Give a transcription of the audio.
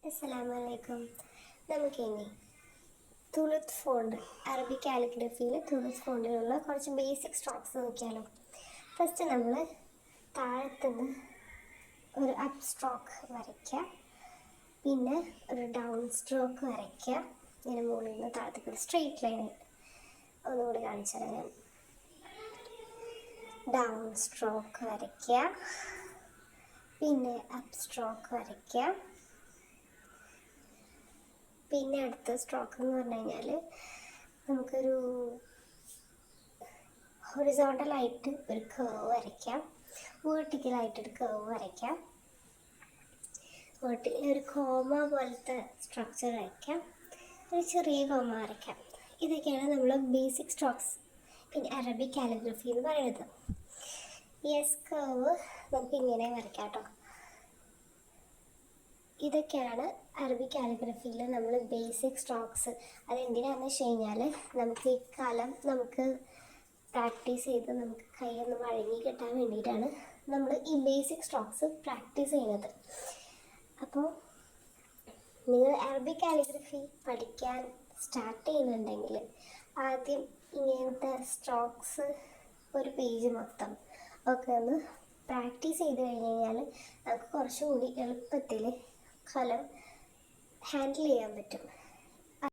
അസ്സലാമലൈക്കും. നമുക്കിനി തുളുത്ത് font Arabic കാലിഗ്രഫിയിൽ തുളുത്ത് ഫോണ്ടിലുള്ള കുറച്ച് ബേസിക് സ്ട്രോക്സ് നോക്കിയാലോ. ഫസ്റ്റ് നമ്മൾ താഴത്തുനിന്ന് ഒരു അപ്പ് സ്ട്രോക്ക് വരയ്ക്കുക, പിന്നെ ഒരു ഡൗൺ സ്ട്രോക്ക് വരയ്ക്കുക. ഇങ്ങനെ മുകളിൽ നിന്ന് താഴത്തേക്ക് ഒരു സ്ട്രെയിറ്റ് ലൈൻ ഒന്നുകൂടി കാണിച്ചു തരാം. ഡൗൺ സ്ട്രോക്ക് വരയ്ക്കുക, പിന്നെ അപ്പ് സ്ട്രോക്ക് വരയ്ക്കുക. പിന്നെ അടുത്ത സ്ട്രോക്ക് എന്ന് പറഞ്ഞു കഴിഞ്ഞാൽ നമുക്കൊരു ഹൊറിസോണ്ടലായിട്ട് ഒരു കേർവ് വരയ്ക്കാം, വേർട്ടിക്കലായിട്ടൊരു കേർവ് വരയ്ക്കാം, ഒരു കോമ പോലത്തെ സ്ട്രക്ചർ വരയ്ക്കാം, ഒരു ചെറിയ കോമ വരയ്ക്കാം. ഇതൊക്കെയാണ് നമ്മൾ ബേസിക് സ്ട്രോക്സ് പിന്നെ അറബിക് കാലിഗ്രഫി എന്ന് പറയുന്നത്. എസ് കേർവ് നമുക്ക് ഇങ്ങനെ വരയ്ക്കാം കേട്ടോ. ഇതൊക്കെയാണ് അറബിക് കാലിഗ്രഫിയിൽ നമ്മൾ ബേസിക് സ്ട്രോക്സ്. അതെന്തിനാണെന്ന് വെച്ച് കഴിഞ്ഞാൽ നമുക്ക് ഈ കാലം നമുക്ക് പ്രാക്ടീസ് ചെയ്ത് നമുക്ക് കൈയൊന്ന് വഴങ്ങി കിട്ടാൻ വേണ്ടിയിട്ടാണ് നമ്മൾ ഈ ബേസിക് സ്ട്രോക്സ് പ്രാക്ടീസ് ചെയ്യുന്നത്. അപ്പോൾ നിങ്ങൾ അറബിക് കാലിഗ്രഫി പഠിക്കാൻ സ്റ്റാർട്ട് ചെയ്യുന്നുണ്ടെങ്കിൽ ആദ്യം ഇങ്ങനത്തെ സ്ട്രോക്സ് ഒരു പേജ് മൊത്തം ഒക്കെ ഒന്ന് പ്രാക്ടീസ് ചെയ്ത് കഴിഞ്ഞ് കഴിഞ്ഞാൽ നമുക്ക് കുറച്ചുകൂടി എളുപ്പത്തിൽ കലം ഹാൻഡിൽ ചെയ്യാൻ പറ്റും.